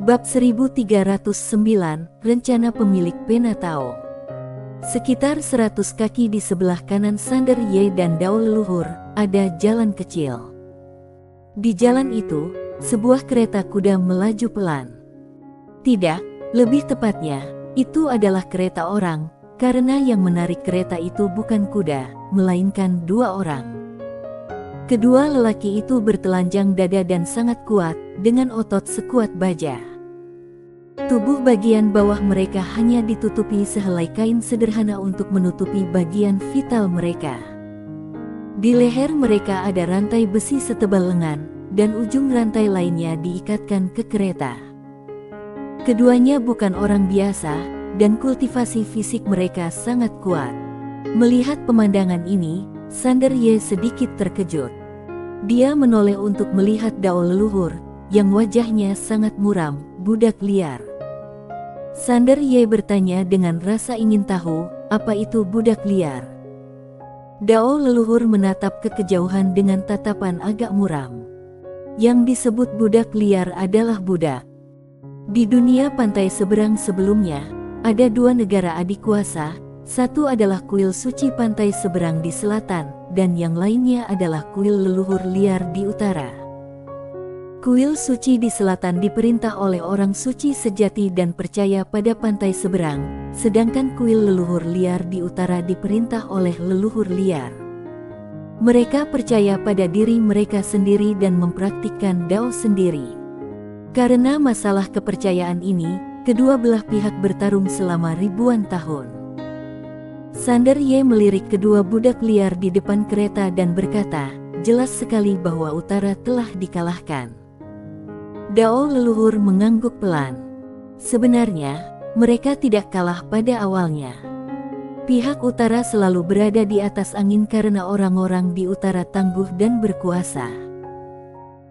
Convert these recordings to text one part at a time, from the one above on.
Bab 1309, Rencana Pemilik Pena Tao. Sekitar 100 kaki di sebelah kanan Sander Ye dan Dao leluhur, ada jalan kecil. Di jalan itu, sebuah kereta kuda melaju pelan. Tidak, lebih tepatnya, itu adalah kereta orang, karena yang menarik kereta itu bukan kuda, melainkan dua orang. Kedua lelaki itu bertelanjang dada dan sangat kuat, dengan otot sekuat baja. Tubuh bagian bawah mereka hanya ditutupi sehelai kain sederhana untuk menutupi bagian vital mereka. Di leher mereka ada rantai besi setebal lengan, dan ujung rantai lainnya diikatkan ke kereta. Keduanya bukan orang biasa, dan kultivasi fisik mereka sangat kuat. Melihat pemandangan ini, Sander Ye sedikit terkejut. Dia menoleh untuk melihat Dao leluhur, yang wajahnya sangat muram, budak liar. Sander Ye bertanya dengan rasa ingin tahu, apa itu budak liar? Dao leluhur menatap ke kejauhan dengan tatapan agak muram. Yang disebut budak liar adalah budak. Di dunia pantai seberang sebelumnya, ada dua negara adik kuasa, satu adalah kuil suci pantai seberang di selatan, dan yang lainnya adalah kuil leluhur liar di utara. Kuil suci di selatan diperintah oleh orang suci sejati dan percaya pada pantai seberang, sedangkan kuil leluhur liar di utara diperintah oleh leluhur liar. Mereka percaya pada diri mereka sendiri dan mempraktikkan Dao sendiri. Karena masalah kepercayaan ini, kedua belah pihak bertarung selama ribuan tahun. Sander Ye melirik kedua budak liar di depan kereta dan berkata, jelas sekali bahwa utara telah dikalahkan. Dao leluhur mengangguk pelan. Sebenarnya, mereka tidak kalah pada awalnya. Pihak utara selalu berada di atas angin karena orang-orang di utara tangguh dan berkuasa.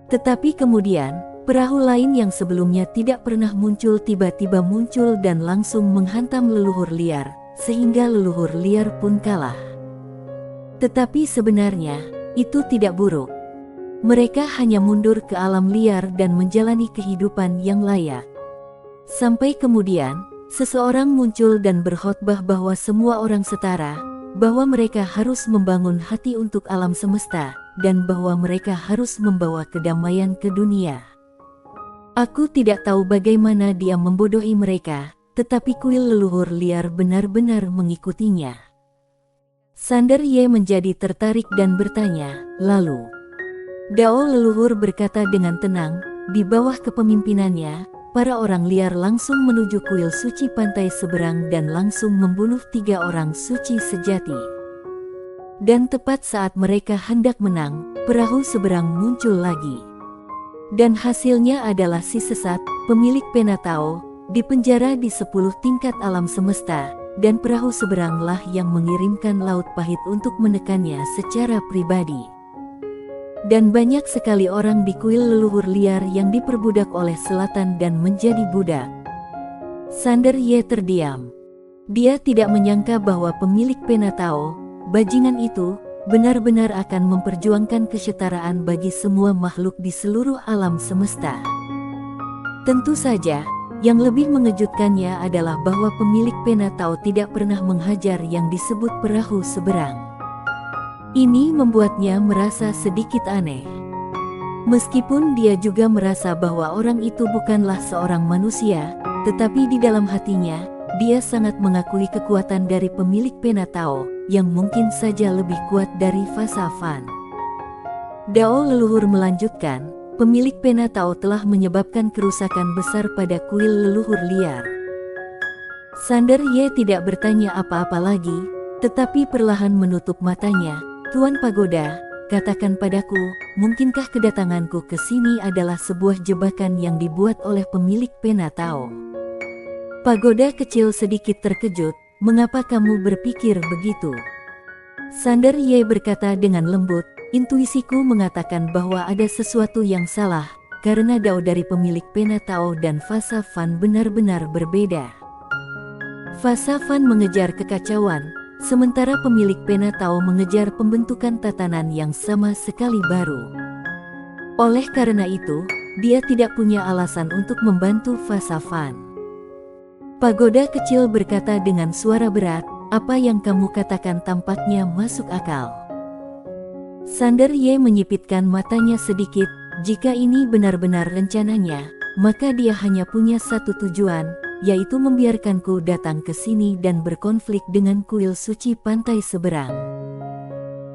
Tetapi kemudian, perahu lain yang sebelumnya tidak pernah muncul tiba-tiba muncul dan langsung menghantam leluhur liar, sehingga leluhur liar pun kalah. Tetapi sebenarnya, itu tidak buruk. Mereka hanya mundur ke alam liar dan menjalani kehidupan yang layak. Sampai kemudian, seseorang muncul dan berkhotbah bahwa semua orang setara, bahwa mereka harus membangun hati untuk alam semesta, dan bahwa mereka harus membawa kedamaian ke dunia. Aku tidak tahu bagaimana dia membodohi mereka, tetapi kuil leluhur liar benar-benar mengikutinya. Sander Ye menjadi tertarik dan bertanya, lalu? Dao leluhur berkata dengan tenang, di bawah kepemimpinannya, para orang liar langsung menuju kuil suci pantai seberang dan langsung membunuh 3 orang suci sejati. Dan tepat saat mereka hendak menang, perahu seberang muncul lagi. Dan hasilnya adalah si sesat, pemilik pena Tao, dipenjara di 10 tingkat alam semesta, dan perahu seberanglah yang mengirimkan laut pahit untuk menekannya secara pribadi. Dan banyak sekali orang di kuil leluhur liar yang diperbudak oleh selatan dan menjadi budak. Sander Ye terdiam. Dia tidak menyangka bahwa pemilik pena Tao, bajingan itu, benar-benar akan memperjuangkan kesetaraan bagi semua makhluk di seluruh alam semesta. Tentu saja, yang lebih mengejutkannya adalah bahwa pemilik pena Tao tidak pernah menghajar yang disebut perahu seberang. Ini membuatnya merasa sedikit aneh. Meskipun dia juga merasa bahwa orang itu bukanlah seorang manusia, tetapi di dalam hatinya, dia sangat mengakui kekuatan dari pemilik pena Tao, yang mungkin saja lebih kuat dari Fasa Fan. Dao leluhur melanjutkan, pemilik pena Tao telah menyebabkan kerusakan besar pada kuil leluhur liar. Sander Ye tidak bertanya apa-apa lagi, tetapi perlahan menutup matanya. Tuan Pagoda, katakan padaku, mungkinkah kedatanganku ke sini adalah sebuah jebakan yang dibuat oleh pemilik pena Tao? Pagoda kecil sedikit terkejut, mengapa kamu berpikir begitu? Sander Ye berkata dengan lembut, intuisiku mengatakan bahwa ada sesuatu yang salah, karena Dao dari pemilik pena Tao dan Fasa Fan benar-benar berbeda. Fasa Fan mengejar kekacauan, sementara pemilik pena Tao mengejar pembentukan tatanan yang sama sekali baru. Oleh karena itu, dia tidak punya alasan untuk membantu Fasafan. Pagoda kecil berkata dengan suara berat, apa yang kamu katakan tampaknya masuk akal. Sander Ye menyipitkan matanya sedikit, jika ini benar-benar rencananya, maka dia hanya punya satu tujuan, yaitu membiarkanku datang ke sini dan berkonflik dengan kuil suci pantai seberang.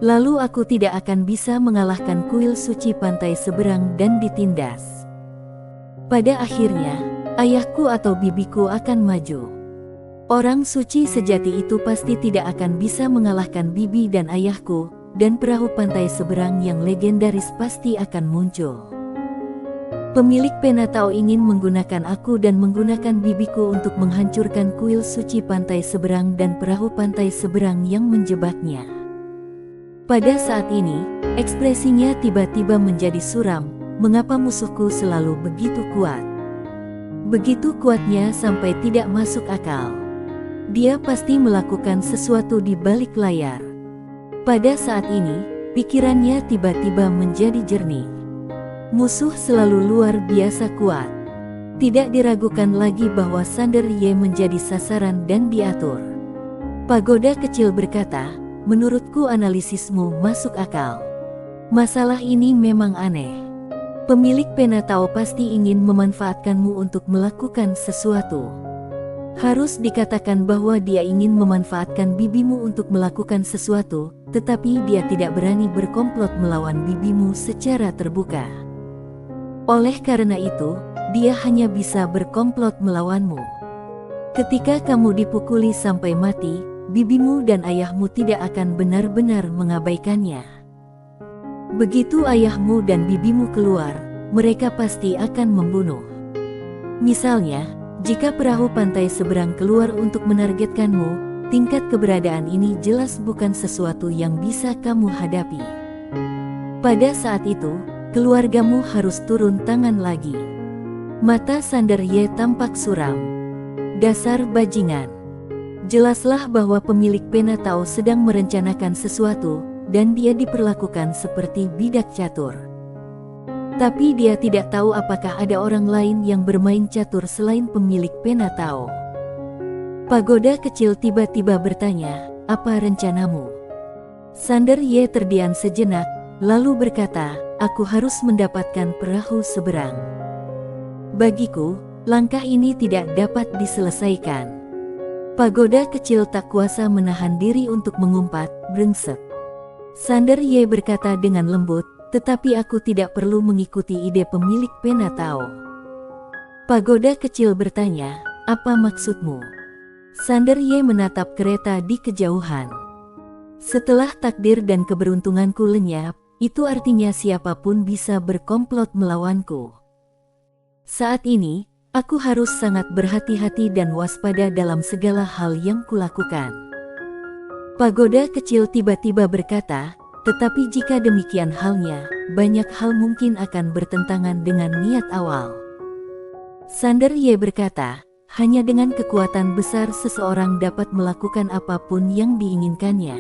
Lalu aku tidak akan bisa mengalahkan kuil suci pantai seberang dan ditindas. Pada akhirnya, ayahku atau bibiku akan maju. Orang suci sejati itu pasti tidak akan bisa mengalahkan bibi dan ayahku, dan perahu pantai seberang yang legendaris pasti akan muncul. Pemilik Penatao ingin menggunakan aku dan menggunakan bibiku untuk menghancurkan kuil suci pantai seberang dan perahu pantai seberang yang menjebaknya. Pada saat ini, ekspresinya tiba-tiba menjadi suram. Mengapa musuhku selalu begitu kuat? Begitu kuatnya sampai tidak masuk akal. Dia pasti melakukan sesuatu di balik layar. Pada saat ini, pikirannya tiba-tiba menjadi jernih. Musuh selalu luar biasa kuat. Tidak diragukan lagi bahwa Sander Ye menjadi sasaran dan diatur. Pagoda kecil berkata, menurutku analisismu masuk akal. Masalah ini memang aneh. Pemilik Penatao pasti ingin memanfaatkanmu untuk melakukan sesuatu. Harus dikatakan bahwa dia ingin memanfaatkan bibimu untuk melakukan sesuatu, tetapi dia tidak berani berkomplot melawan bibimu secara terbuka. Oleh karena itu, dia hanya bisa berkomplot melawanmu. Ketika kamu dipukuli sampai mati, bibimu dan ayahmu tidak akan benar-benar mengabaikannya. Begitu ayahmu dan bibimu keluar, mereka pasti akan membunuh. Misalnya, jika perahu pantai seberang keluar untuk menargetkanmu, tingkat keberadaan ini jelas bukan sesuatu yang bisa kamu hadapi. Pada saat itu, keluargamu harus turun tangan lagi. Mata Sander Ye tampak suram. Dasar bajingan. Jelaslah bahwa pemilik Penatao sedang merencanakan sesuatu, dan dia diperlakukan seperti bidak catur. Tapi dia tidak tahu apakah ada orang lain yang bermain catur selain pemilik Penatao. Pagoda kecil tiba-tiba bertanya, apa rencanamu? Sander Ye terdiam sejenak, lalu berkata, aku harus mendapatkan perahu seberang. Bagiku, langkah ini tidak dapat diselesaikan. Pagoda kecil tak kuasa menahan diri untuk mengumpat, brengsek. Sander Ye berkata dengan lembut, tetapi aku tidak perlu mengikuti ide pemilik Penatao. Pagoda kecil bertanya, apa maksudmu? Sander Ye menatap kereta di kejauhan. Setelah takdir dan keberuntunganku lenyap, itu artinya siapapun bisa berkomplot melawanku. Saat ini, aku harus sangat berhati-hati dan waspada dalam segala hal yang kulakukan. Pagoda kecil tiba-tiba berkata, tetapi jika demikian halnya, banyak hal mungkin akan bertentangan dengan niat awal. Sander Ye berkata, hanya dengan kekuatan besar seseorang dapat melakukan apapun yang diinginkannya.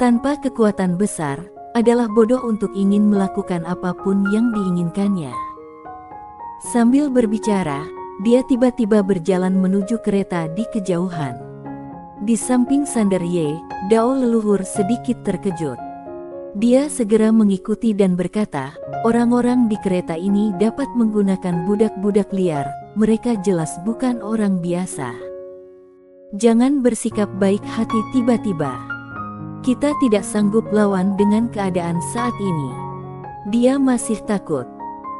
Tanpa kekuatan besar, adalah bodoh untuk ingin melakukan apapun yang diinginkannya. Sambil berbicara, dia tiba-tiba berjalan menuju kereta di kejauhan. Di samping Sander Ye, Dao leluhur sedikit terkejut. Dia segera mengikuti dan berkata, orang-orang di kereta ini dapat menggunakan budak-budak liar, mereka jelas bukan orang biasa. Jangan bersikap baik hati tiba-tiba. Kita tidak sanggup lawan dengan keadaan saat ini. Dia masih takut.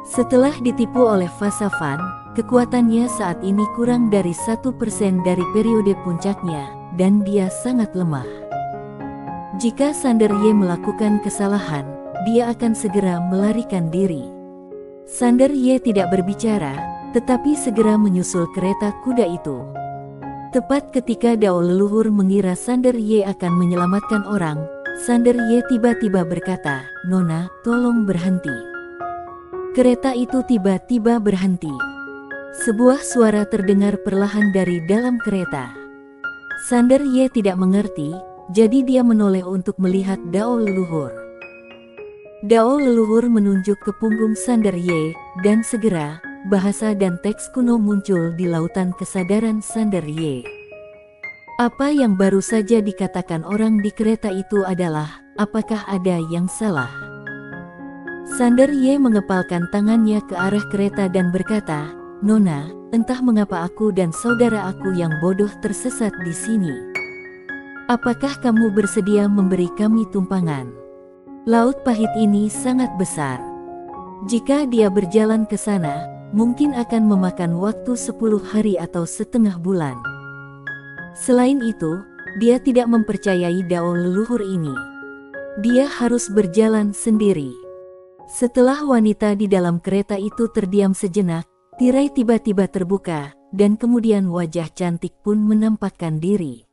Setelah ditipu oleh Fasafan, kekuatannya saat ini kurang dari 1% dari periode puncaknya, dan dia sangat lemah. Jika Sander Ye melakukan kesalahan, dia akan segera melarikan diri. Sander Ye tidak berbicara, tetapi segera menyusul kereta kuda itu. Tepat ketika Dao leluhur mengira Sander Ye akan menyelamatkan orang, Sander Ye tiba-tiba berkata, Nona, tolong berhenti. Kereta itu tiba-tiba berhenti. Sebuah suara terdengar perlahan dari dalam kereta. Sander Ye tidak mengerti, jadi dia menoleh untuk melihat Dao leluhur. Dao leluhur menunjuk ke punggung Sander Ye, dan segera, bahasa dan teks kuno muncul di lautan kesadaran Sander Ye. Apa yang baru saja dikatakan orang di kereta itu adalah, apakah ada yang salah? Sander Ye mengepalkan tangannya ke arah kereta dan berkata, "Nona, entah mengapa aku dan saudara aku yang bodoh tersesat di sini. Apakah kamu bersedia memberi kami tumpangan? Laut Pahit ini sangat besar. Jika dia berjalan ke sana, mungkin akan memakan waktu 10 hari atau setengah bulan. Selain itu, dia tidak mempercayai dao leluhur ini. Dia harus berjalan sendiri." Setelah wanita di dalam kereta itu terdiam sejenak, tirai tiba-tiba terbuka, dan kemudian wajah cantik pun menampakkan diri.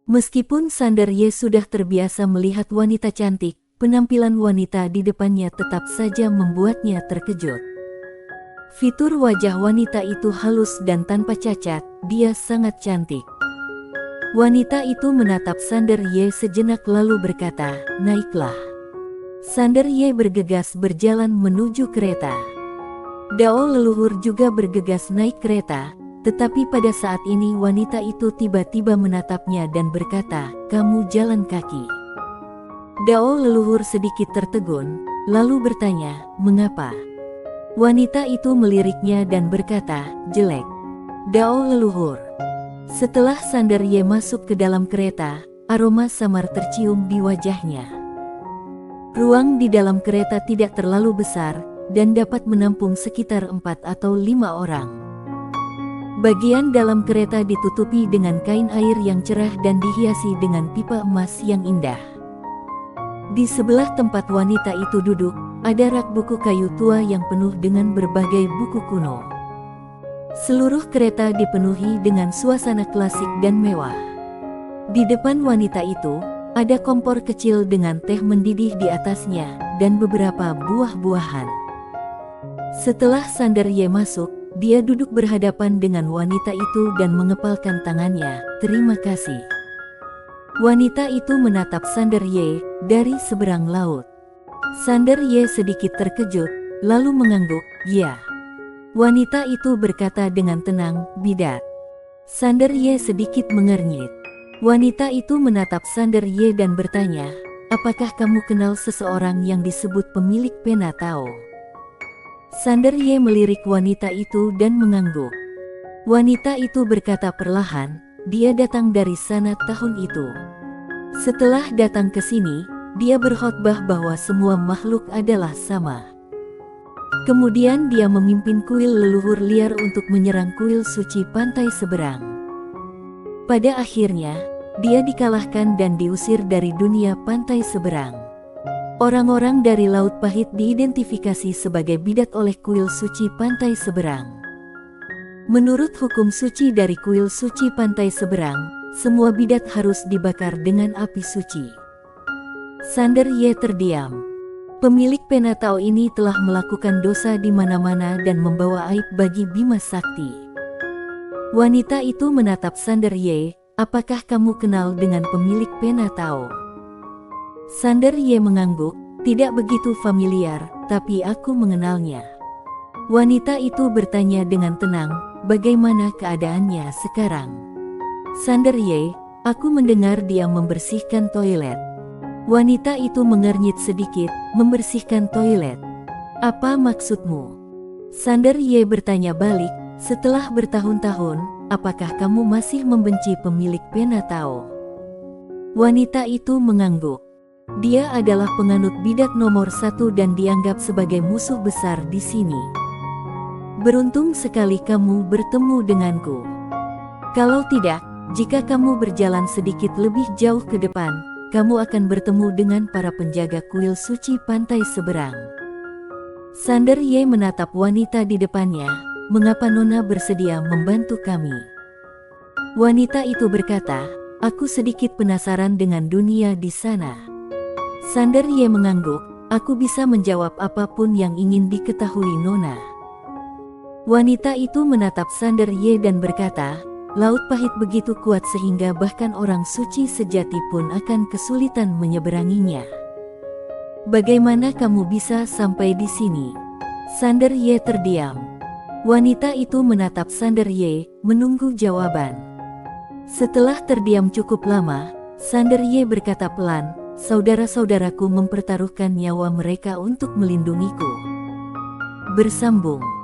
Meskipun Sander Ye sudah terbiasa melihat wanita cantik, penampilan wanita di depannya tetap saja membuatnya terkejut. Fitur wajah wanita itu halus dan tanpa cacat, dia sangat cantik. Wanita itu menatap Sander Ye sejenak lalu berkata, "Naiklah." Sander Ye bergegas berjalan menuju kereta. Dao leluhur juga bergegas naik kereta, tetapi pada saat ini wanita itu tiba-tiba menatapnya dan berkata, "Kamu jalan kaki." Dao leluhur sedikit tertegun, lalu bertanya, "Mengapa?" Wanita itu meliriknya dan berkata, "Jelek." Dao leluhur. Setelah Sander Ye masuk ke dalam kereta, aroma samar tercium di wajahnya. Ruang di dalam kereta tidak terlalu besar, dan dapat menampung sekitar 4 atau 5 orang. Bagian dalam kereta ditutupi dengan kain air yang cerah dan dihiasi dengan pipa emas yang indah. Di sebelah tempat wanita itu duduk, ada rak buku kayu tua yang penuh dengan berbagai buku kuno. Seluruh kereta dipenuhi dengan suasana klasik dan mewah. Di depan wanita itu, ada kompor kecil dengan teh mendidih di atasnya, dan beberapa buah-buahan. Setelah Sander Ye masuk, dia duduk berhadapan dengan wanita itu dan mengepalkan tangannya, "Terima kasih." Wanita itu menatap Sander Ye dari seberang laut. Sander Ye sedikit terkejut, lalu mengangguk, "Ya." Wanita itu berkata dengan tenang, "Bidat." Sander Ye sedikit mengernyit. Wanita itu menatap Sander Ye dan bertanya, "Apakah kamu kenal seseorang yang disebut pemilik pena Tao?" Sander Ye melirik wanita itu dan mengangguk. Wanita itu berkata perlahan, "Dia datang dari sana tahun itu. Setelah datang ke sini, dia berkhotbah bahwa semua makhluk adalah sama. Kemudian dia memimpin kuil leluhur liar untuk menyerang kuil suci pantai seberang. Pada akhirnya, dia dikalahkan dan diusir dari dunia pantai seberang. Orang-orang dari Laut Pahit diidentifikasi sebagai bidat oleh kuil suci pantai seberang. Menurut hukum suci dari kuil suci pantai seberang, semua bidat harus dibakar dengan api suci." Sander Ye terdiam. Pemilik pena Tao ini telah melakukan dosa di mana-mana dan membawa aib bagi Bima Sakti. Wanita itu menatap Sander Ye, "Apakah kamu kenal dengan pemilik pena Tao?" Sander Ye mengangguk, "Tidak begitu familiar, tapi aku mengenalnya." Wanita itu bertanya dengan tenang, "Bagaimana keadaannya sekarang?" Sander Ye, "Aku mendengar dia membersihkan toilet." Wanita itu mengernyit sedikit, "Membersihkan toilet? Apa maksudmu?" Sander Ye bertanya balik, "Setelah bertahun-tahun, apakah kamu masih membenci pemilik pena Tao?" Wanita itu mengangguk. Dia adalah penganut bidat nomor 1 dan dianggap sebagai musuh besar di sini. "Beruntung sekali kamu bertemu denganku. Kalau tidak, jika kamu berjalan sedikit lebih jauh ke depan, kamu akan bertemu dengan para penjaga kuil suci pantai seberang." Sander Ye menatap wanita di depannya, "Mengapa Nona bersedia membantu kami?" Wanita itu berkata, "Aku sedikit penasaran dengan dunia di sana." Sander Ye mengangguk, "Aku bisa menjawab apapun yang ingin diketahui Nona." Wanita itu menatap Sander Ye dan berkata, "Laut Pahit begitu kuat sehingga bahkan orang suci sejati pun akan kesulitan menyeberanginya. Bagaimana kamu bisa sampai di sini? Sander Ye terdiam. Wanita itu menatap Sander Ye, menunggu jawaban. Setelah terdiam cukup lama, Sander Ye berkata pelan, "Saudara-saudaraku mempertaruhkan nyawa mereka untuk melindungiku." Bersambung.